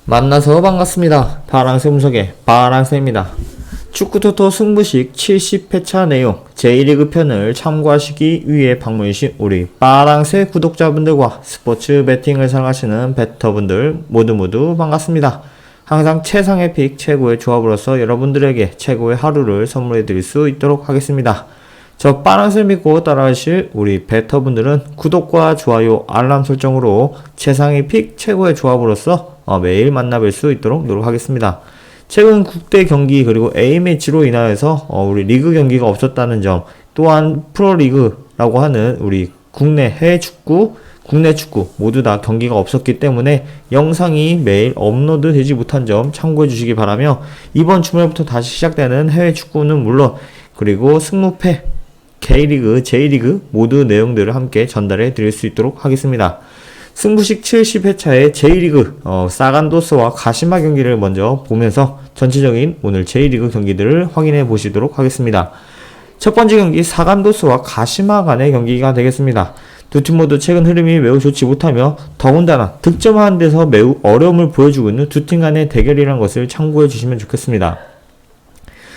만나서 반갑습니다. 파랑새 분석의 파랑새입니다. 축구토토 승부식 70회차 내용 제1리그 편을 참고하시기 위해 방문해주신 우리 파랑새 구독자분들과 스포츠 베팅을 사랑하시는 베터분들 모두 반갑습니다. 항상 최상의 픽, 최고의 조합으로서 여러분들에게 최고의 하루를 선물해드릴 수 있도록 하겠습니다. 저 파랑새 믿고 따라하실 우리 베터분들은 구독과 좋아요, 알람 설정으로 최상의 픽, 최고의 조합으로서 매일 만나뵐 수 있도록 노력하겠습니다. 최근 국대 경기 그리고 A매치로 인하여서 우리 리그 경기가 없었다는 점, 또한 프로리그라고 하는 우리 국내 해외 축구, 국내 축구 모두 다 경기가 없었기 때문에 영상이 매일 업로드 되지 못한 점 참고해 주시기 바라며, 이번 주말부터 다시 시작되는 해외 축구는 물론 그리고 승무패, K리그, J리그 모두 내용들을 함께 전달해 드릴 수 있도록 하겠습니다. 승부식 70회차의 J리그 사간도스와 가시마 경기를 먼저 보면서 전체적인 오늘 J리그 경기들을 확인해 보시도록 하겠습니다. 첫 번째 경기 사간도스와 가시마 간의 경기가 되겠습니다. 두 팀 모두 최근 흐름이 매우 좋지 못하며 더군다나 득점하는 데서 매우 어려움을 보여주고 있는 두 팀 간의 대결이라는 것을 참고해 주시면 좋겠습니다.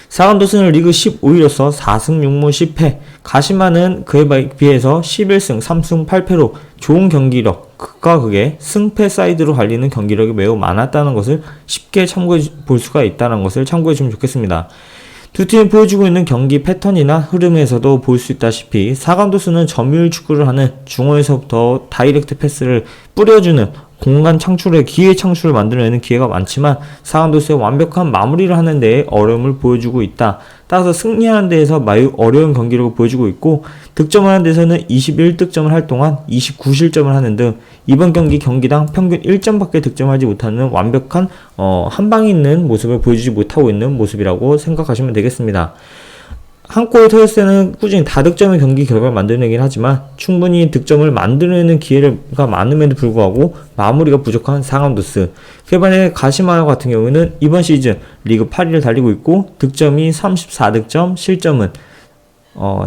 사간도스는 리그 15위로서 4승 6무 10패, 가시마는 그에 비해서 11승 3승 8패로 좋은 경기력, 극과 극의 승패 사이드로 갈리는 경기력이 매우 많았다는 것을 쉽게 참고해 볼 수가 있다는 것을 참고해 주면 좋겠습니다. 두 팀이 보여주고 있는 경기 패턴이나 흐름에서도 볼 수 있다시피 사간도스는 점유율 축구를 하는 중원에서부터 다이렉트 패스를 뿌려주는 공간 창출에 기회 창출을 만들어내는 기회가 많지만 사간도스의 완벽한 마무리를 하는 데에 어려움을 보여주고 있다. 따라서 승리하는 데에서 매우 어려운 경기력을 보여주고 있고, 득점하는 데서는 21득점을 할 동안 29실점을 하는 등 이번 경기당 평균 1점밖에 득점하지 못하는 완벽한 한방이 있는 모습을 보여주지 못하고 있는 모습이라고 생각하시면 되겠습니다. 한 골 터졌을 때는 꾸준히 다득점의 경기 결과를 만들어내긴 하지만 충분히 득점을 만들어내는 기회가 많음에도 불구하고 마무리가 부족한 사간도스. 그에 반해 가시마 같은 경우는 이번 시즌 리그 8위를 달리고 있고 득점이 34득점, 실점은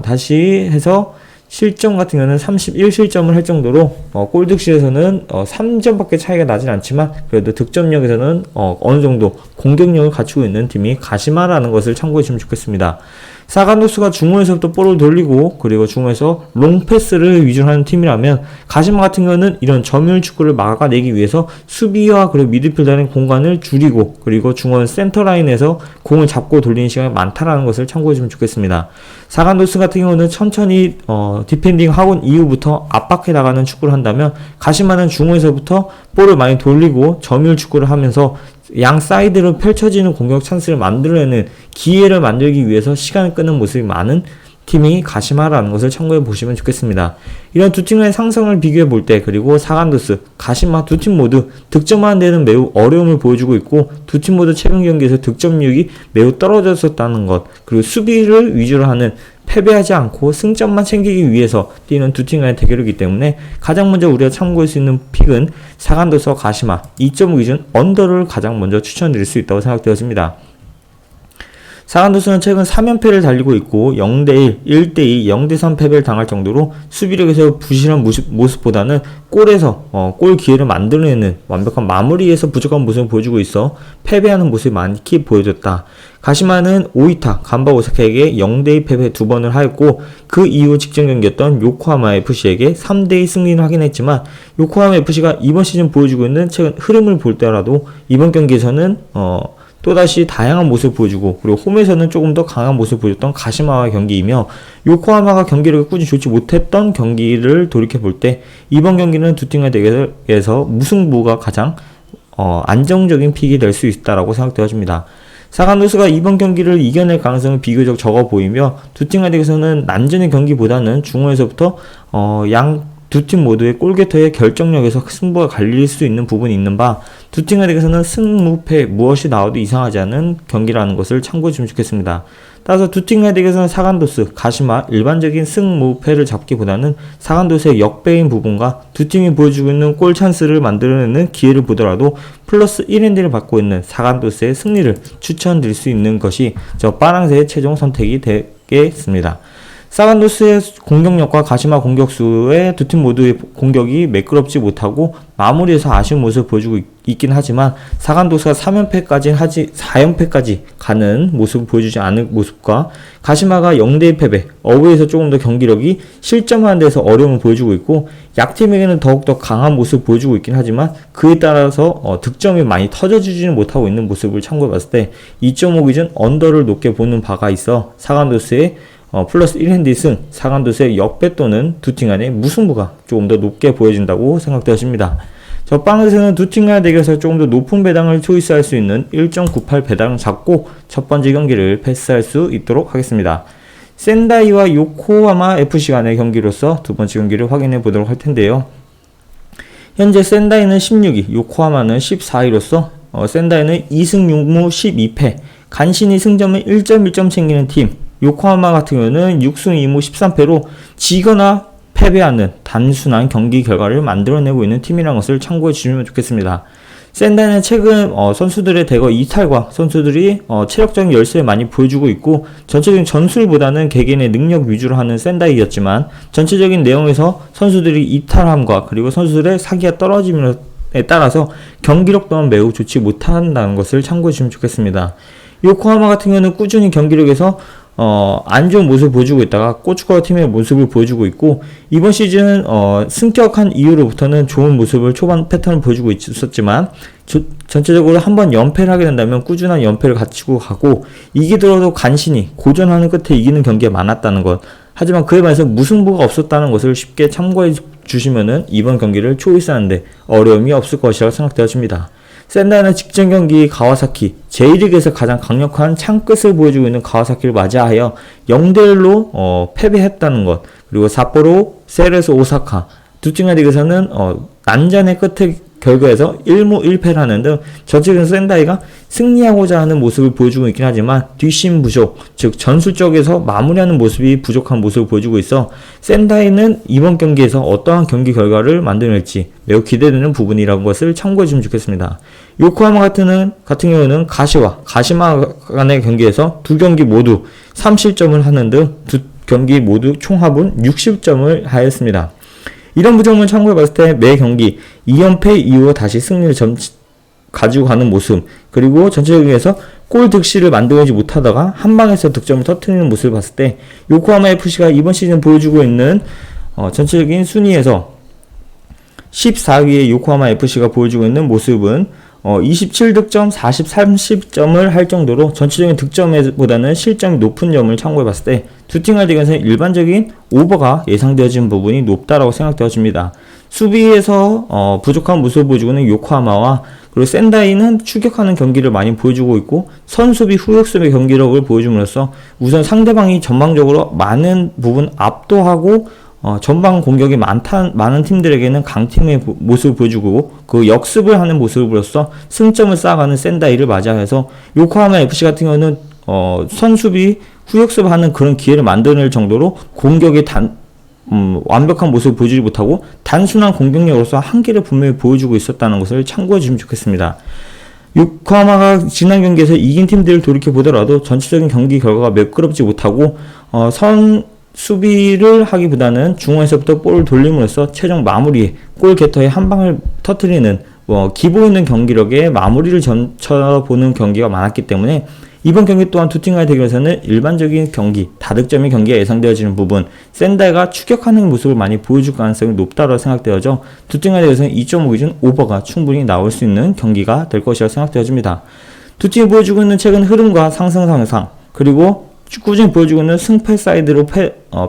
다시 해서 실점 같은 경우는 31실점을 할 정도로 골득실에서는 3점밖에 차이가 나진 않지만 그래도 득점력에서는 어느 정도 공격력을 갖추고 있는 팀이 가시마라는 것을 참고해 주시면 좋겠습니다. 사간도스가 중원에서부터 볼을 돌리고 그리고 중원에서 롱패스를 위주로 하는 팀이라면, 가시마 같은 경우는 이런 점유율 축구를 막아내기 위해서 수비와 그리고 미드필더의 공간을 줄이고 그리고 중원 센터라인에서 공을 잡고 돌리는 시간이 많다라는 것을 참고해 주면 좋겠습니다. 사간도스 같은 경우는 천천히 디펜딩 하고 이후부터 압박해 나가는 축구를 한다면, 가시마는 중원에서부터 볼을 많이 돌리고 점유율 축구를 하면서 양 사이드로 펼쳐지는 공격 찬스를 만들어내는 기회를 만들기 위해서 시간을 끄는 모습이 많은 팀이 가시마라는 것을 참고해 보시면 좋겠습니다. 이런 두 팀 간의 상승을 비교해 볼 때, 그리고 사간도스, 가시마 두 팀 모두 득점하는 데는 매우 어려움을 보여주고 있고, 두 팀 모두 최근 경기에서 득점력이 매우 떨어졌었다는 것, 그리고 수비를 위주로 하는 패배하지 않고 승점만 챙기기 위해서 뛰는 두 팀 간의 대결이기 때문에 가장 먼저 우리가 참고할 수 있는 픽은 사간도스와 가시마 2.5 기준 언더를 가장 먼저 추천드릴 수 있다고 생각되어집니다. 사간도스는 최근 3연패를 달리고 있고 0대1, 1대2, 0대3 패배를 당할 정도로 수비력에서 부실한 모습보다는 골에서 골 기회를 만들어내는 완벽한 마무리에서 부족한 모습을 보여주고 있어 패배하는 모습이 많이 보여줬다. 가시마는 오이타, 간바 오사카에게 0대2 패배 2번을 하였고, 그 이후 직전 경기였던 요코하마 FC에게 3대2 승리를 하긴 했지만, 요코하마 FC가 이번 시즌 보여주고 있는 최근 흐름을 볼 때라도 이번 경기에서는 또다시 다양한 모습을 보여주고, 그리고 홈에서는 조금 더 강한 모습을 보여줬던 가시마와의 경기이며, 요코하마가 경기력이 꾸준히 좋지 못했던 경기를 돌이켜볼 때 이번 경기는 두 팀의 대결에서 무승부가 가장 안정적인 픽이 될 수 있다라고 생각되어집니다. 사간도스가 이번 경기를 이겨낼 가능성은 비교적 적어 보이며, 두 팀 간의 대결에서는 난전의 경기보다는 중원에서부터 양 두 팀 모두의 골게터의 결정력에서 승부가 갈릴 수 있는 부분이 있는 바, 두 팀 간의 대결에서는 승무패 무엇이 나와도 이상하지 않은 경기라는 것을 참고해 주면 좋겠습니다. 따라서 두 팀 간의 대결에서는 사간도스, 가시마 일반적인 승무패를 잡기보다는 사간도스의 역배인 부분과 두 팀이 보여주고 있는 골 찬스를 만들어내는 기회를 보더라도 플러스 1엔드를 받고 있는 사간도스의 승리를 추천드릴 수 있는 것이 저 파랑새의 최종 선택이 되겠습니다. 사간도스의 공격력과 가시마 공격수의 두 팀 모두의 공격이 매끄럽지 못하고 마무리에서 아쉬운 모습을 보여주고 있긴 하지만 사간도스가 4연패까지 가는 모습을 보여주지 않은 모습과 가시마가 0대1 패배, 어웨이에서 조금 더 경기력이 실점하는 데서 어려움을 보여주고 있고 약팀에게는 더욱더 강한 모습을 보여주고 있긴 하지만 그에 따라서 득점이 많이 터져주지는 못하고 있는 모습을 참고해봤을 때 2.5 기준 언더를 높게 보는 바가 있어 사간도스의 플러스 1핸디 승, 사간도스의 역배 또는 두 팀 간의 무승부가 조금 더 높게 보여진다고 생각되어집니다. 저방에서는 두 팀 간의 대결에서 조금 더 높은 배당을 초이스할 수 있는 1.98 배당을 잡고 첫 번째 경기를 패스할 수 있도록 하겠습니다. 센다이와 요코하마 FC 간의 경기로서 두 번째 경기를 확인해 보도록 할 텐데요. 현재 센다이는 16위, 요코하마는 14위로서 센다이는 2승 6무 12패, 간신히 승점을 1.1점 챙기는 팀, 요코하마 같은 경우는 6승 2무 13패로 지거나 패배하는 단순한 경기 결과를 만들어내고 있는 팀이라는 것을 참고해 주시면 좋겠습니다. 센다이는 최근 선수들의 대거 이탈과 선수들이 체력적인 열세를 많이 보여주고 있고 전체적인 전술보다는 개개인의 능력 위주로 하는 센다이였지만 전체적인 내용에서 선수들이 이탈함과 그리고 선수들의 사기가 떨어짐에 따라서 경기력 또한 매우 좋지 못한다는 것을 참고해 주시면 좋겠습니다. 요코하마 같은 경우는 꾸준히 경기력에서 안 좋은 모습을 보여주고 있다가 고춧가루 팀의 모습을 보여주고 있고 이번 시즌 승격한 이후로부터는 좋은 모습을 초반 패턴을 보여주고 있었지만 전체적으로 한번 연패를 하게 된다면 꾸준한 연패를 갖추고 가고 이기더라도 간신히 고전하는 끝에 이기는 경기가 많았다는 것, 하지만 그에 반해서 무승부가 없었다는 것을 쉽게 참고해 주시면은 이번 경기를 초이스하는데 어려움이 없을 것이라고 생각되어집니다. 센다이는 직전 경기 가와사키, J리그에서 가장 강력한 창끝을 보여주고 있는 가와사키를 맞이하여 0대1로 패배했다는 것, 그리고 삿포로, 세레스 오사카 두 팀의 리그에서는 난전의 끝에 결과에서 1무 1패라는 등 전체적인 센다이가 승리하고자 하는 모습을 보여주고 있긴 하지만 뒷심 부족, 즉 전술 쪽에서 마무리하는 모습이 부족한 모습을 보여주고 있어 센다이는 이번 경기에서 어떠한 경기 결과를 만들어낼지 매우 기대되는 부분이라는 것을 참고해 주시면 좋겠습니다. 요코하마 같은 경우는 가시마 간의 경기에서 두 경기 모두 3실점을 하는 등 두 경기 모두 총합은 60점을 하였습니다. 이런 부정을 참고해봤을 때 매 경기 2연패 이후로 다시 승리를 가지고 가는 모습, 그리고 전체적으로 골 득실을 만들지 못하다가 한방에서 득점을 터뜨리는 모습을 봤을 때 요코하마 FC가 이번 시즌 보여주고 있는 전체적인 순위에서 14위의 요코하마 FC가 보여주고 있는 모습은 27득점, 30점을 할 정도로 전체적인 득점보다는 실점이 높은 점을 참고해봤을 때 두 팀 간의 대결에서는 일반적인 오버가 예상되어지는 부분이 높다라고 생각되어집니다. 수비에서 부족한 모습을 보여주고 있는 요코하마와 그리고 센다이는 추격하는 경기를 많이 보여주고 있고 선수비, 후역수비의 경기력을 보여줌으로써 우선 상대방이 전방적으로 많은 부분 압도하고 전방 공격이 많은 팀들에게는 강팀의 모습을 보여주고 그 역습을 하는 모습으로써 승점을 쌓아가는 센다이를 맞이해서 요코하마 FC 같은 경우는 선수비, 후역습을 하는 그런 기회를 만들어낼 정도로 공격의 완벽한 모습을 보여주지 못하고 단순한 공격력으로서 한계를 분명히 보여주고 있었다는 것을 참고해 주시면 좋겠습니다. 요코하마가 지난 경기에서 이긴 팀들을 돌이켜보더라도 전체적인 경기 결과가 매끄럽지 못하고 수비를 하기보다는 중원에서부터 볼을 돌림으로써 최종 마무리에 골 게터에 한 방을 터뜨리는 기보 있는 경기력에 마무리를 점쳐보는 경기가 많았기 때문에 이번 경기 또한 두 팀 간의 대결에서는 일반적인 경기, 다득점의 경기가 예상되어지는 부분, 센다이가 추격하는 모습을 많이 보여줄 가능성이 높다고 생각되어져 두 팀 간의 대결에서는 2.5 기준 오버가 충분히 나올 수 있는 경기가 될 것이라고 생각되어집니다. 두 팀이 보여주고 있는 최근 흐름과 상승 그리고 꾸준히 보여주고 있는 승패 사이드로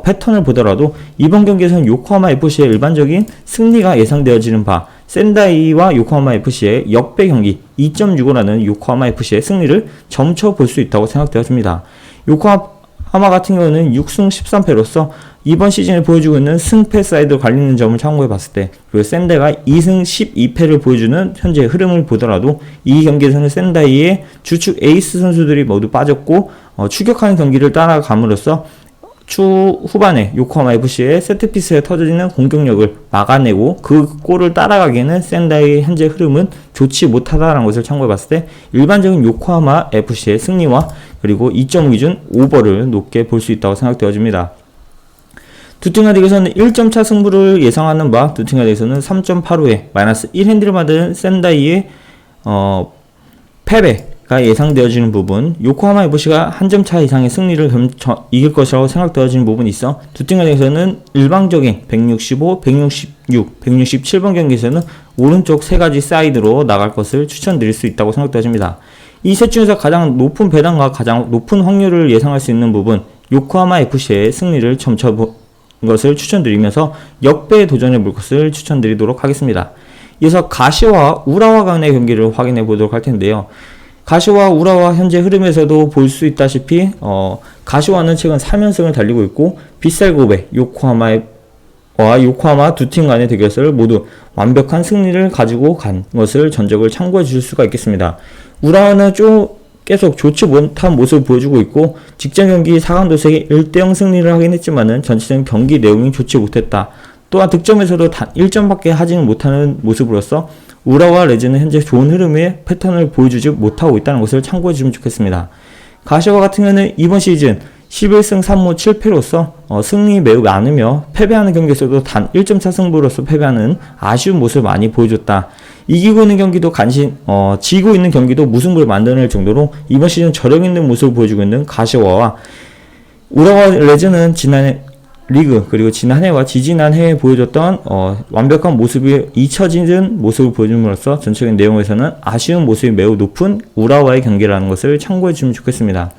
패턴을 보더라도 이번 경기에서는 요코하마 FC의 일반적인 승리가 예상되어지는 바, 센다이와 요코하마 FC의 역배 경기 2.65라는 요코하마 FC의 승리를 점쳐 볼 수 있다고 생각되어집니다. 요코하마 같은 경우는 6승 13패로서 이번 시즌에 보여주고 있는 승패 사이드로 갈리는 점을 참고해 봤을 때, 그리고 센다이가 2승 12패를 보여주는 현재 흐름을 보더라도 이 경기에서는 센다이의 주축 에이스 선수들이 모두 빠졌고 추격하는 경기를 따라감으로써 후반에 요코하마 FC의 세트피스에 터지는 공격력을 막아내고 그 골을 따라가기에는 센다이의 현재 흐름은 좋지 못하다는 것을 참고해봤을 때 일반적인 요코하마 FC의 승리와 그리고 2.5 기준 오버를 높게 볼 수 있다고 생각되어집니다. 두 팀에 대해서는 1점차 승부를 예상하는 바 두 팀에 대해서는 3.85에 마이너스 1핸디를 받은 샌다이의 패배가 예상되어지는 부분, 요코하마 FC가 한 점 차 이상의 승리를 이길 것이라고 생각되어지는 부분이 있어 두 팀에 대해서는 일방적인 165, 166, 167번 경기에서는 오른쪽 세 가지 사이드로 나갈 것을 추천드릴 수 있다고 생각되어집니다. 이 셋 중에서 가장 높은 배당과 가장 높은 확률을 예상할 수 있는 부분, 요코하마 FC의 승리를 점쳐본 것을 추천드리면서 역배에 도전해 볼 것을 추천드리도록 하겠습니다. 이어서 가시와 우라와 간의 경기를 확인해 보도록 할 텐데요. 가시와 우라와 현재 흐름에서도 볼 수 있다시피 가시와는 최근 3연승을 달리고 있고 빗살고베 요코하마 두 팀 간의 대결을 모두 완벽한 승리를 가지고 간 것을 전적을 참고해 주실 수가 있겠습니다. 우라와는 계속 좋지 못한 모습을 보여주고 있고 직전 경기 4강 도색에 1대0 승리를 하긴 했지만은 전체적인 경기 내용이 좋지 못했다. 또한 득점에서도 단 1점밖에 하지는 못하는 모습으로서 우라와 레즈는 현재 좋은 흐름의 패턴을 보여주지 못하고 있다는 것을 참고해 주시면 좋겠습니다. 가시와 같은 경우는 이번 시즌 11승 3무 7패로서 승리 매우 많으며 패배하는 경기에서도 단 1점차 승부로서 패배하는 아쉬운 모습을 많이 보여줬다. 이기고 있는 경기도 지고 있는 경기도 무승부를 만들어낼 정도로 이번 시즌 저력 있는 모습을 보여주고 있는 가시와와 우라와 레즈는 지난해 리그 그리고 지난해와 지지난해에 보여줬던 완벽한 모습이 잊혀지는 모습을 보여줌으로써 전체적인 내용에서는 아쉬운 모습이 매우 높은 우라와의 경기라는 것을 참고해 주시면 좋겠습니다.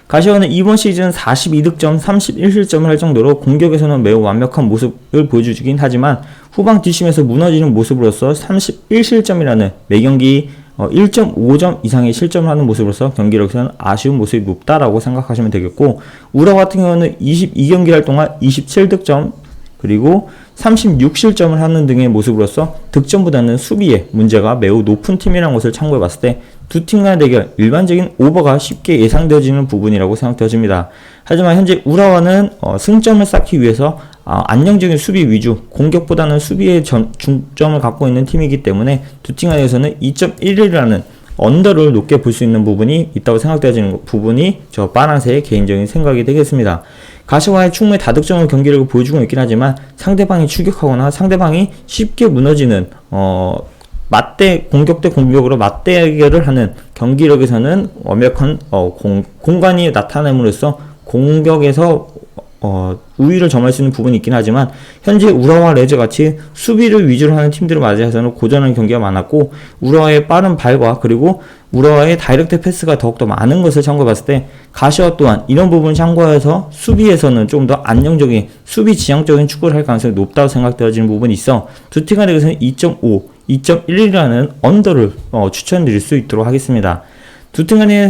가시와는 이번 시즌 42득점 31실점을 할 정도로 공격에서는 매우 완벽한 모습을 보여주긴 하지만 후방 뒷심에서 무너지는 모습으로서 31실점이라는 매경기 1.5점 이상의 실점을 하는 모습으로서 경기력에서는 아쉬운 모습이 높다라고 생각하시면 되겠고, 우라 같은 경우는 22경기를 할 동안 27득점 그리고 36실점을 하는 등의 모습으로서 득점보다는 수비에 문제가 매우 높은 팀이라는 것을 참고해 봤을 때 두 팀 간의 대결 일반적인 오버가 쉽게 예상되어지는 부분이라고 생각되어집니다. 하지만 현재 우라와는 승점을 쌓기 위해서 안정적인 수비 위주, 공격보다는 수비에 중점을 갖고 있는 팀이기 때문에 두 팀 간에서는 2.11이라는 언더를 높게 볼 수 있는 부분이 있다고 생각되어지는 부분이 저 파란색의 개인적인 생각이 되겠습니다. 가시와의 충분히 다득점을 경기력을 보여주고 있긴 하지만 상대방이 추격하거나 상대방이 쉽게 무너지는 공격 대 공격으로 맞대결을 하는 경기력에서는 완벽한 공간이 나타남으로써 공격에서 우위를 점할 수 있는 부분이 있긴 하지만 현재 우라와 레즈 같이 수비를 위주로 하는 팀들을 맞이해서는 고전하는 경기가 많았고 우라와의 빠른 발과 그리고 우라와의 다이렉트 패스가 더욱더 많은 것을 참고해 봤을 때 가시와 또한 이런 부분을 참고해서 수비에서는 좀 더 안정적인 수비 지향적인 축구를 할 가능성이 높다고 생각되어지는 부분이 있어 두 팀 간에 대해서는 2.5, 2.11이라는 언더를 추천드릴 수 있도록 하겠습니다. 두 팀 간의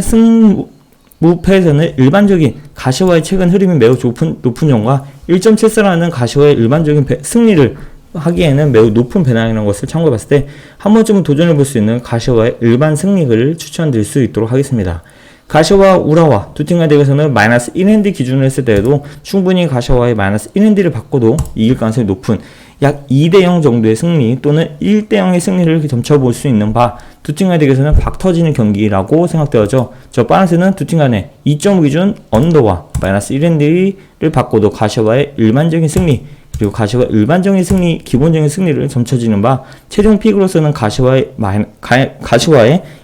무패에서는 일반적인 가시와의 최근 흐름이 매우 높은 점과 1.74라는 가시와의 일반적인 승리를 하기에는 매우 높은 배당이라는 것을 참고해 봤을 때 한 번쯤은 도전해 볼 수 있는 가시와의 일반 승리를 추천드릴 수 있도록 하겠습니다. 가시와 우라와 두 팀 간에 대해서는 마이너스 1핸디 기준으로 했을 때에도 충분히 가시와의 마이너스 1핸디를 받고도 이길 가능성이 높은 약 2대0 정도의 승리 또는 1대0의 승리를 점쳐볼 수 있는 바 두 팀 간에 대해서는 박 터지는 경기라고 생각되어져 저 파란색은 두 팀 간에 2.5 기준 언더와 마이너스 1핸디를 받고도 가시와의 일반적인 승리 그리고 가시와 일반적인 승리, 기본적인 승리를 점쳐지는 바 최종 픽으로서는 가시와의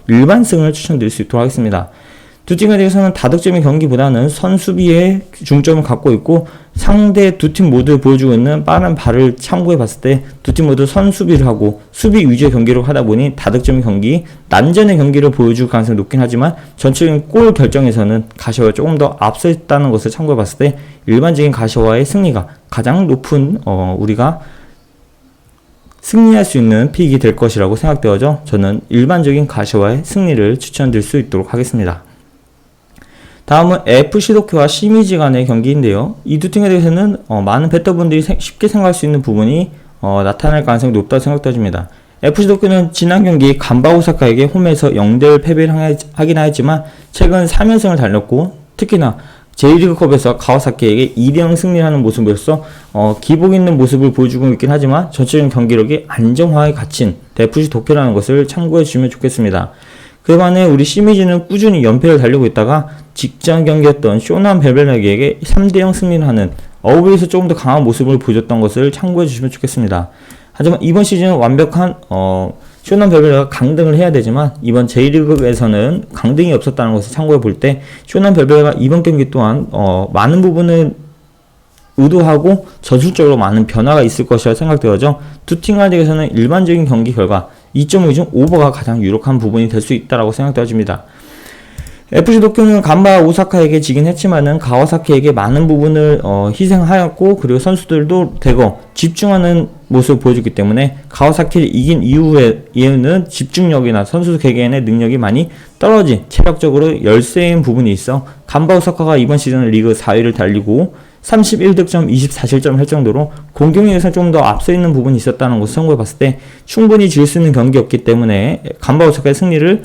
일반승을 추천드릴 수 있도록 하겠습니다. 두 팀에 대해서는 다득점의 경기보다는 선수비에 중점을 갖고 있고 상대 두 팀 모두 보여주고 있는 빠른 발을 참고해 봤을 때 두 팀 모두 선수비를 하고 수비 위주의 경기를 하다 보니 다득점의 경기, 난전의 경기를 보여줄 가능성이 높긴 하지만 전체적인 골 결정에서는 가시와가 조금 더 앞서 있다는 것을 참고해 봤을 때 일반적인 가시와의 승리가 가장 높은 우리가 승리할 수 있는 픽이 될 것이라고 생각되어져 저는 일반적인 가시와의 승리를 추천드릴 수 있도록 하겠습니다. 다음은 FC 도쿄와 시미지 간의 경기인데요. 이 두 팀에 대해서는 많은 베터분들이 쉽게 생각할 수 있는 부분이 나타날 가능성이 높다고 생각되어집니다. FC 도쿄는 지난 경기 간바 오사카에게 홈에서 0대1 패배를 하긴 하였지만 최근 3연승을 달렸고 특히나 J리그컵에서 가와사키에게 2대0 승리하는 모습으로서 기복 있는 모습을 보여주고 있긴 하지만 전체적인 경기력이 안정화에 갇힌 FC 도쿄라는 것을 참고해 주시면 좋겠습니다. 그 반면에 우리 시미즈는 꾸준히 연패를 달리고 있다가 직전 경기였던 쇼난 벨벨에게 3대0 승리를 하는 어웨이에서 조금 더 강한 모습을 보여줬던 것을 참고해 주시면 좋겠습니다. 하지만 이번 시즌은 완벽한 쇼남 벨벳가 강등을 해야 되지만 이번 J리그에서는 강등이 없었다는 것을 참고해 볼 때 쇼남 벨벳가 이번 경기 또한 많은 부분은 의도하고 전술적으로 많은 변화가 있을 것이라 생각되어져 두 팀 간에서는 일반적인 경기 결과 2.5 중 오버가 가장 유력한 부분이 될 수 있다고 생각되어집니다. FC 도쿄는 간바 오사카에게 지긴 했지만은 가와사키에게 많은 부분을 희생하였고 그리고 선수들도 대거 집중하는 모습을 보여줬기 때문에 가와사키를 이긴 이유는 집중력이나 선수 개개인의 능력이 많이 떨어진 체력적으로 열세인 부분이 있어 간바 오사카가 이번 시즌 리그 4위를 달리고 31득점 24실점을 할 정도로 공격력에서 좀 더 앞서 있는 부분이 있었다는 것을 참고해 봤을 때 충분히 질 수 있는 경기였기 때문에 간바 오사카의 승리를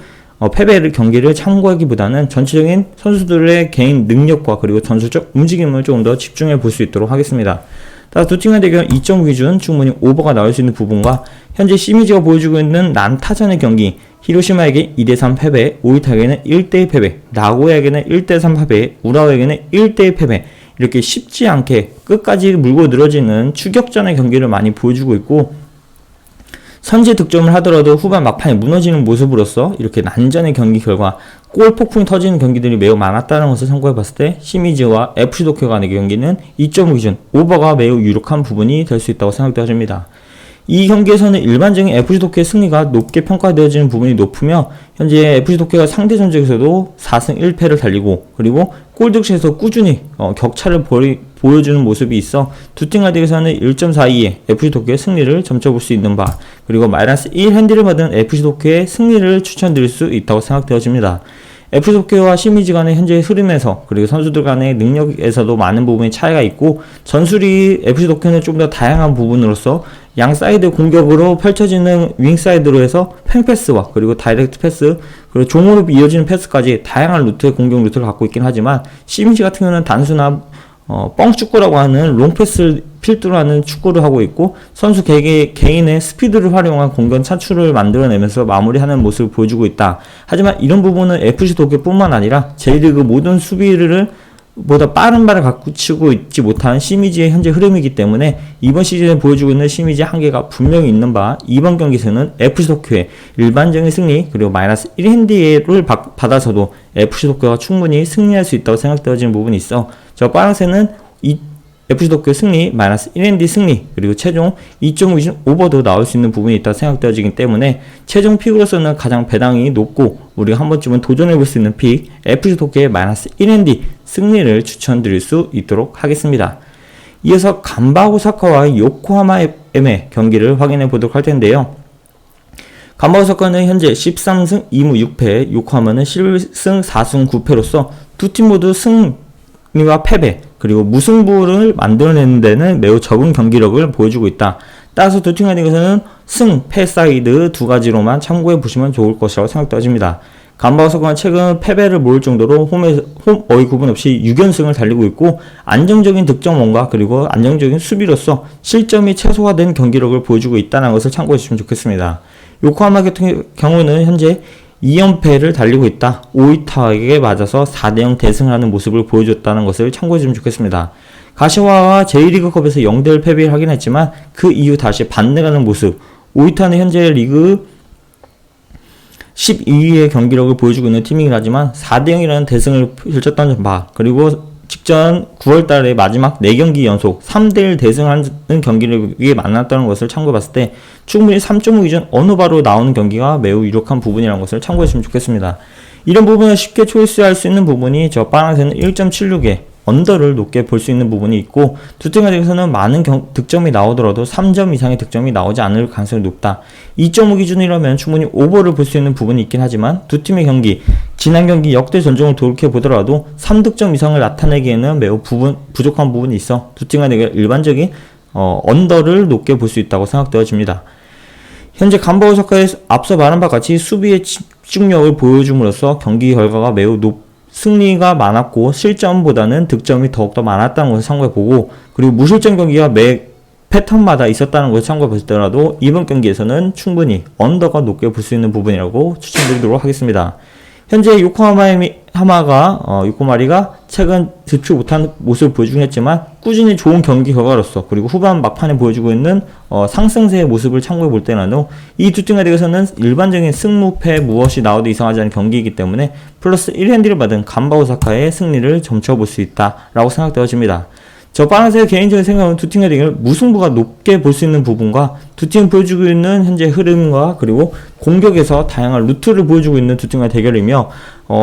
패배를 경기를 참고하기보다는 전체적인 선수들의 개인 능력과 그리고 전술적 움직임을 조금 더 집중해 볼 수 있도록 하겠습니다. 따라서 두 팀의 대결 2.5 기준 충분히 오버가 나올 수 있는 부분과 현재 시미즈가 보여주고 있는 난타전의 경기 히로시마에게 2대3 패배, 오이타에게는 1대2 패배, 나고야에게는 1대3 패배, 우라와에게는 1대1 패배 이렇게 쉽지 않게 끝까지 물고 늘어지는 추격전의 경기를 많이 보여주고 있고 선제 득점을 하더라도 후반 막판에 무너지는 모습으로서 이렇게 난전의 경기 결과 골 폭풍이 터지는 경기들이 매우 많았다는 것을 참고해 봤을 때 시미즈와 FC 도쿄 간의 경기는 2.5 기준 오버가 매우 유력한 부분이 될 수 있다고 생각되어집니다. 이 경기에서는 일반적인 FC 도쿄의 승리가 높게 평가되어지는 부분이 높으며 현재 FC 도쿄가 상대 전적에서도 4승 1패를 달리고 그리고 골득실에서 꾸준히 격차를 보여주는 모습이 있어 두 팀 간에서는 1.42의 FC 도쿄의 승리를 점쳐볼 수 있는 바 그리고 마이너스 1 핸디를 받은 FC 도쿄의 승리를 추천드릴 수 있다고 생각되어집니다. FC 도쿄와 시미즈 간의 현재의 흐름에서 그리고 선수들 간의 능력에서도 많은 부분이 차이가 있고 전술이 FC 도쿄는 좀 더 다양한 부분으로서 양 사이드 공격으로 펼쳐지는 윙 사이드로 해서 팽패스와 그리고 다이렉트 패스 그리고 종으로 이어지는 패스까지 다양한 루트의 공격 루트를 갖고 있긴 하지만 시미즈 같은 경우는 단순한 뻥축구라고 하는 롱패스를 필두로 하는 축구를 하고 있고 선수 개인의 스피드를 활용한 공간 차출을 만들어내면서 마무리하는 모습을 보여주고 있다. 하지만 이런 부분은 FC 도쿄뿐만 아니라 J리그 모든 수비를 보다 빠른 발을 갖추고 있지 못한 시미즈의 현재 흐름이기 때문에 이번 시즌에 보여주고 있는 시미즈의 한계가 분명히 있는 바 이번 경기에서는 FC 도쿄의 일반적인 승리 그리고 마이너스 1핸디를 받아서도 FC 도쿄가 충분히 승리할 수 있다고 생각되어지는 부분이 있어 저 파란색은 FC 도쿄 승리, 마이너스 1핸디 승리, 그리고 최종 2.5 기준 오버도 나올 수 있는 부분이 있다고 생각되어지기 때문에 최종 픽으로서는 가장 배당이 높고 우리가 한 번쯤은 도전해볼 수 있는 픽 FC 도쿄의 마이너스 1핸디 승리를 추천드릴 수 있도록 하겠습니다. 이어서 간바 오사카와 요코하마의 경기를 확인해 보도록 할 텐데요. 간바 오사카는 현재 13승 2무 6패, 요코하마는 11승 4승 9패로서 두 팀 모두 승리와 패배 그리고 무승부를 만들어내는 데는 매우 적은 경기력을 보여주고 있다. 따라서 두 팀 간에서는 승, 패 사이드 두 가지로만 참고해 보시면 좋을 것이라고 생각되어집니다. 간바 오사카는 최근 패배를 모을 정도로 홈 어이 구분 없이 6연승을 달리고 있고 안정적인 득점원과 그리고 안정적인 수비로서 실점이 최소화된 경기력을 보여주고 있다는 것을 참고해 주시면 좋겠습니다. 요코하마 같은 경우는 현재 2연패를 달리고 있다. 오이타에게 맞아서 4대0 대승을 하는 모습을 보여줬다는 것을 참고해주면 좋겠습니다. 가시와와 J리그컵에서 0대1 패배를 하긴 했지만 그 이후 다시 반등하는 모습 오이타는 현재 리그 12위의 경기력을 보여주고 있는 팀이긴 하지만 4대0이라는 대승을 펼쳤던 바 그리고 직전 9월달에 마지막 4경기 연속 3대1 대승하는 경기력이 만났다는 것을 참고해봤을 때 충분히 3.5 기준 어느 바로 나오는 경기가 매우 유력한 부분이라는 것을 참고했으면 좋겠습니다. 이런 부분을 쉽게 초이스할 수 있는 부분이 저 파란색은 1.76에 언더를 높게 볼 수 있는 부분이 있고 두 팀에 대해서는 많은 득점이 나오더라도 3점 이상의 득점이 나오지 않을 가능성이 높다. 2.5 기준이라면 충분히 오버를 볼 수 있는 부분이 있긴 하지만 두 팀의 경기 지난 경기 역대 전적을 돌이켜보더라도 3득점 이상을 나타내기에는 매우 부족한 부분이 있어 두 팀 간의 일반적인 언더를 높게 볼 수 있다고 생각되어집니다. 현재 간바 오사카의 앞서 말한 바와 같이 수비의 집중력을 보여줌으로써 경기 결과가 매우 승리가 많았고 실점보다는 득점이 더욱더 많았다는 것을 참고해보고 그리고 무실점 경기가 매 패턴마다 있었다는 것을 참고해보더라도 이번 경기에서는 충분히 언더가 높게 볼 수 있는 부분이라고 추천드리도록 하겠습니다. 현재 요코하마의 요코하마가 요코마리가 최근 득표 못한 모습을 보여주긴 했지만 꾸준히 좋은 경기 결과로서 그리고 후반 막판에 보여주고 있는 상승세의 모습을 참고해 볼 때는 이 두 팀에 대해서는 일반적인 승무패 무엇이 나와도 이상하지 않은 경기이기 때문에 플러스 1핸디를 받은 간바 오사카의 승리를 점쳐볼 수 있다라고 생각되어집니다. 저 파란색 개인적인 생각은 두 팀의 대결 무승부가 높게 볼 수 있는 부분과 두 팀 보여주고 있는 현재 흐름과 그리고 공격에서 다양한 루트를 보여주고 있는 두 팀의 대결이며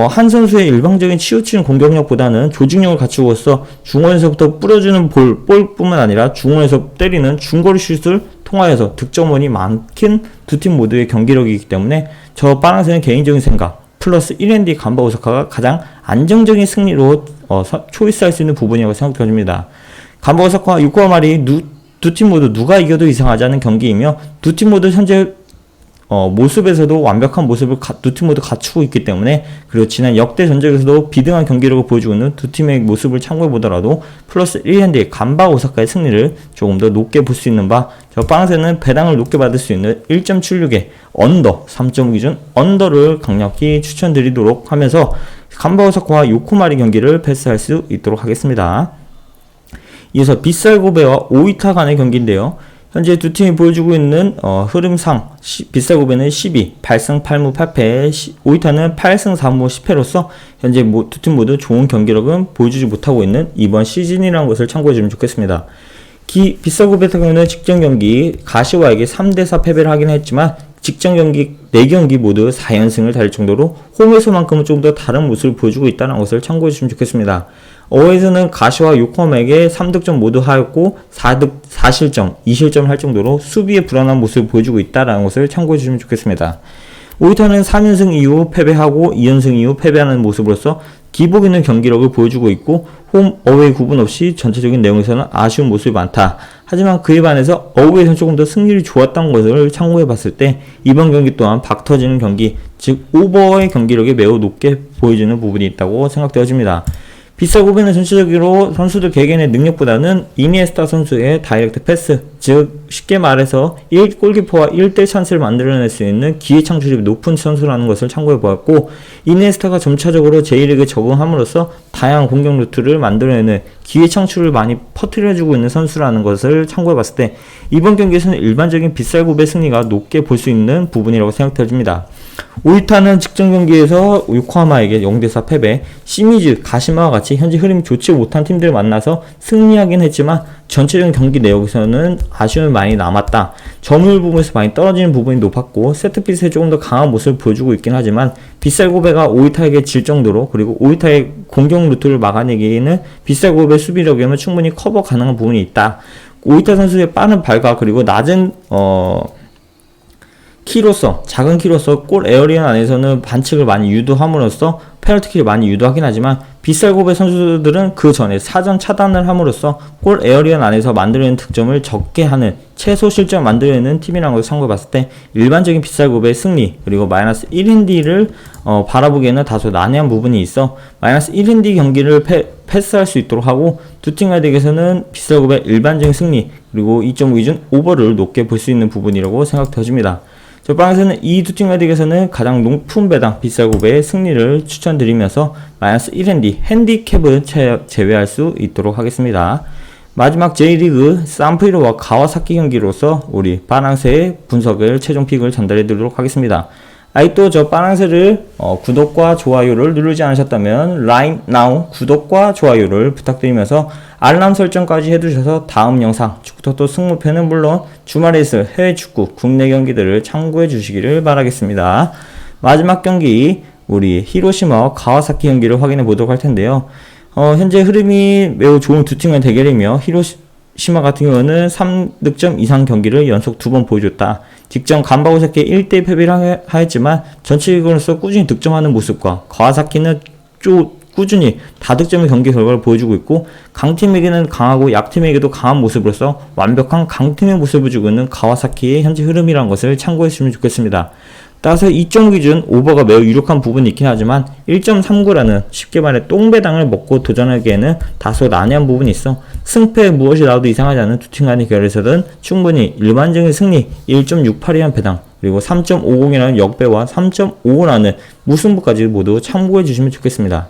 한 선수의 일방적인 치우치는 공격력보다는 조직력을 갖추고서 중원에서부터 뿌려주는 볼뿐만 아니라 중원에서 때리는 중거리 슛을 통하여서 득점원이 많긴 두 팀 모두의 경기력이기 때문에 저 파란색은 개인적인 생각 플러스 1핸디 간바 오사카가 가장 안정적인 승리로 초이스할 수 있는 부분이라고 생각됩니다. 간바 오사카와 요코하마리 두 팀 모두 누가 이겨도 이상하지 않은 경기이며 두 팀 모두 현재 모습에서도 완벽한 모습을 두 팀 모두 갖추고 있기 때문에 그리고 지난 역대 전적에서도 비등한 경기력을 보여주고 있는 두 팀의 모습을 참고해 보더라도 플러스 1핸디의 간바 오사카의 승리를 조금 더 높게 볼 수 있는 바 저 빵새는 배당을 높게 받을 수 있는 1.76의 언더 3.5 기준 언더를 강력히 추천드리도록 하면서 간바 오사카와 요코마리 경기를 패스할 수 있도록 하겠습니다. 이어서 빗살고베와 오이타 간의 경기인데요. 현재 두 팀이 보여주고 있는 흐름상 빗살고베는 12, 8승 8무 8패, 오이타는 8승 4무 10패로서 현재 두 팀 모두 좋은 경기력은 보여주지 못하고 있는 이번 시즌이라는 것을 참고해주면 좋겠습니다. 빗살고베 같은 경우는 직전 경기 가시와에게 3대4 패배를 하긴 했지만 직전 경기 4경기 모두 4연승을 달릴 정도로 홈에서만큼은 좀 더 다른 모습을 보여주고 있다는 것을 참고해주시면 좋겠습니다. 어에서는 가시와 요코하마에게 3득점 모두 하였고 4실점, 2실점을 할 정도로 수비에 불안한 모습을 보여주고 있다는 것을 참고해주시면 좋겠습니다. 오이타는 3연승 이후 패배하고 2연승 이후 패배하는 모습으로서 기복 있는 경기력을 보여주고 있고 홈, 어웨이 구분 없이 전체적인 내용에서는 아쉬운 모습이 많다. 하지만 그에 반해서 어웨이에서는 조금 더 승률이 좋았던 것을 참고해 봤을 때 이번 경기 또한 박터지는 경기, 즉 오버의 경기력이 매우 높게 보여지는 부분이 있다고 생각되어집니다. 빗살고베는 전체적으로 선수들 개개인의 능력보다는 이니에스타 선수의 다이렉트 패스, 즉 쉽게 말해서 1골키퍼와 1대 찬스를 만들어낼 수 있는 기회 창출이 높은 선수라는 것을 참고해 보았고 이니에스타가 점차적으로 J리그에 적응함으로써 다양한 공격 루트를 만들어내는 기회 창출을 많이 퍼뜨려주고 있는 선수라는 것을 참고해 봤을 때 이번 경기에서는 일반적인 빗살고베 승리가 높게 볼 수 있는 부분이라고 생각되어집니다. 오이타는 직전 경기에서 요코하마에게 0대4 패배, 시미즈, 가시마와 같이 현재 흐름이 좋지 못한 팀들을 만나서 승리하긴 했지만 전체적인 경기 내용에서는 아쉬움이 많이 남았다. 점유율 부분에서 많이 떨어지는 부분이 높았고 세트피스에 조금 더 강한 모습을 보여주고 있긴 하지만 빗살고베가 오이타에게 질 정도로 그리고 오이타의 공격 루트를 막아내기에는 빗살고베 수비력이면 충분히 커버 가능한 부분이 있다. 오이타 선수의 빠른 발과 그리고 낮은 키로서 작은 키로서 골 에어리언 안에서는 반칙을 많이 유도함으로써 페널티킥을 많이 유도하긴 하지만 빗살고베 선수들은 그 전에 사전 차단을 함으로써 골 에어리언 안에서 만들어내는 득점을 적게 하는 최소 실점 만들어내는 팀이라는 것을 참고해봤을 때 일반적인 빗살고베의 승리 그리고 마이너스 1인디를 바라보기에는 다소 난해한 부분이 있어 마이너스 1인디 경기를 패스할 수 있도록 하고 두 팀 간에게서는 빗살고베 일반적인 승리 그리고 2.5 기준 오버를 높게 볼 수 있는 부분이라고 생각되어집니다. 저 방에서는 이 두 팀 간에게서는 가장 높은 배당 빗살고베의 승리를 추천드리면서 마이너스 1핸디 핸디캡을 제외할 수 있도록 하겠습니다. 마지막 J리그 산프리로와 가와사키 경기로서 우리 파랑새의 분석을 최종 픽을 전달해 드리도록 하겠습니다. 아직도 저 파랑새를 구독과 좋아요를 누르지 않으셨다면 right now 구독과 좋아요를 부탁드리면서 알람 설정까지 해두셔서 다음 영상 축구토토 승무패는 물론 주말에 있을 해외 축구 국내 경기들을 참고해 주시기를 바라겠습니다. 마지막 경기 우리 히로시마와 가와사키 경기를 확인해 보도록 할 텐데요. 현재 흐름이 매우 좋은 두 팀의 대결이며 히로시마 같은 경우는 3득점 이상 경기를 연속 2번 보여줬다. 직전 간바 오사카에 1대1 패배를 하였지만 전체적으로서 꾸준히 득점하는 모습과 가와사키는 꾸준히 다득점의 경기 결과를 보여주고 있고 강팀에게는 강하고 약팀에게도 강한 모습으로서 완벽한 강팀의 모습을 주고 있는 가와사키의 현재 흐름이라는 것을 참고했으면 좋겠습니다. 따라서 2.5 기준 오버가 매우 유력한 부분이 있긴 하지만 1.39라는 쉽게 말해 똥배당을 먹고 도전하기에는 다소 난해한 부분이 있어 승패에 무엇이 나와도 이상하지 않은 두 팀 간의 결에서는 충분히 일반적인 승리 1.68이란 배당 그리고 3.50이라는 역배와 3.55라는 무승부까지 모두 참고해 주시면 좋겠습니다.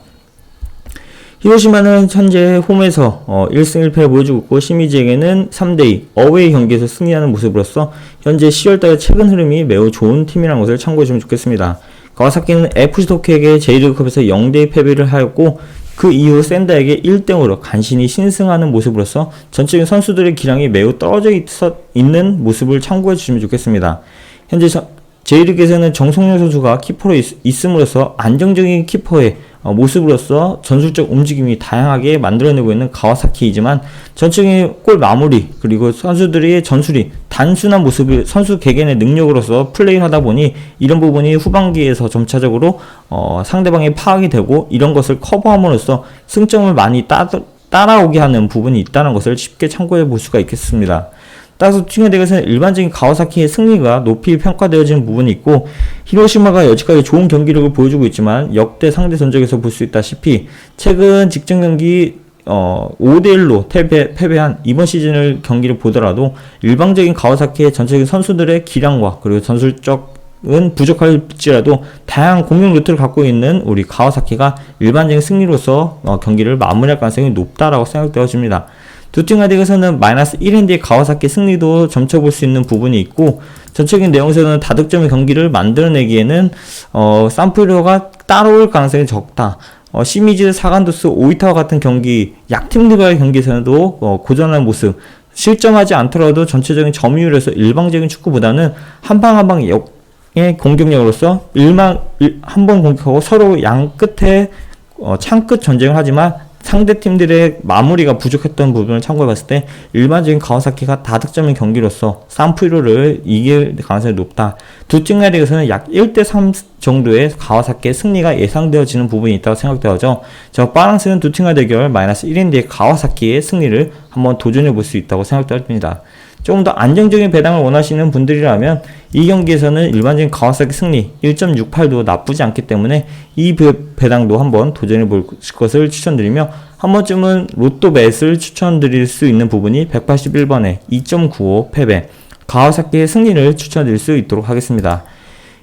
히로시마는 현재 홈에서 1승 1패를 보여주고 있고 시미즈에게는 3대2 어웨이 경기에서 승리하는 모습으로서 현재 10월달의 최근 흐름이 매우 좋은 팀이라는 것을 참고해주면 좋겠습니다. 가와사키는 FC 도쿄에게 J리그컵에서 0대2 패배를 하였고 그 이후 샌다에게 1대0으로 간신히 신승하는 모습으로서 전체적인 선수들의 기량이 매우 떨어져 있는 모습을 참고해 주시면 좋겠습니다. 현재 J리그에서는 정성용 선수가 키퍼로 있음으로써 안정적인 키퍼의 모습으로서 전술적 움직임이 다양하게 만들어내고 있는 가와사키이지만 전체적인 골 마무리 그리고 선수들의 전술이 단순한 모습을 선수 개개인의 능력으로서 플레이를 하다 보니 이런 부분이 후반기에서 점차적으로 상대방이 파악이 되고 이런 것을 커버함으로써 승점을 많이 따라오게 하는 부분이 있다는 것을 쉽게 참고해 볼 수가 있겠습니다. 따라서 투팅의 대결에서는 일반적인 가와사키의 승리가 높이 평가되어지는 부분이 있고 히로시마가 여지까지 좋은 경기력을 보여주고 있지만 역대 상대 전적에서 볼 수 있다시피 최근 직전 경기 5대1로 패배한 이번 시즌을 경기를 보더라도 일방적인 가와사키의 전체적인 선수들의 기량과 그리고 전술적은 부족할지라도 다양한 공격 루트를 갖고 있는 우리 가와사키가 일반적인 승리로서 경기를 마무리할 가능성이 높다라고 생각되어집니다. 두 팀 가디에서는 마이너스 1인디의 가와사키 승리도 점쳐볼 수 있는 부분이 있고 전체적인 내용에서는 다득점의 경기를 만들어내기에는 산프리오가 따라올 가능성이 적다. 시미즈, 사간도스, 오이타와 같은 경기 약팀들과의 경기에서도 고전한 모습 실점하지 않더라도 전체적인 점유율에서 일방적인 축구보다는 한방 한방의 공격력으로서 한 번 공격하고 서로 양 끝에 창끝 전쟁을 하지만 상대 팀들의 마무리가 부족했던 부분을 참고해봤을 때 일반적인 가와사키가 다득점의 경기로서 산프리오를 이길 가능성이 높다. 두 팀 간의 리그에서는 약 1대3 정도의 가와사키의 승리가 예상되어지는 부분이 있다고 생각되어져 저 파랑스는 두 팀 간의 대결 마이너스 1인디의 가와사키의 승리를 한번 도전해볼 수 있다고 생각됩니다. 조금 더 안정적인 배당을 원하시는 분들이라면 이 경기에서는 일반적인 가와사키 승리 1.68도 나쁘지 않기 때문에 이 배당도 한번 도전해 볼 것을 추천드리며 한 번쯤은 로또벳을 추천드릴 수 있는 부분이 181번에 2.95 패배 가와사키의 승리를 추천드릴 수 있도록 하겠습니다.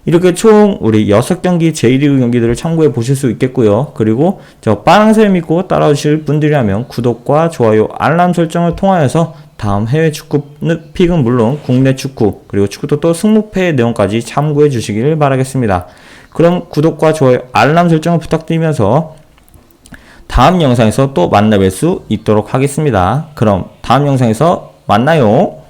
이렇게 총 우리 6경기 J리그 경기들을 참고해 보실 수 있겠고요. 그리고 저 파랑새를 믿고 따라오실 분들이라면 구독과 좋아요, 알람 설정을 통하여서 다음 해외 축구 픽은 물론 국내 축구 그리고 축구토토 승무패의 내용까지 참고해 주시길 바라겠습니다. 그럼 구독과 좋아요, 알람 설정을 부탁드리면서 다음 영상에서 또 만나뵐 수 있도록 하겠습니다. 그럼 다음 영상에서 만나요.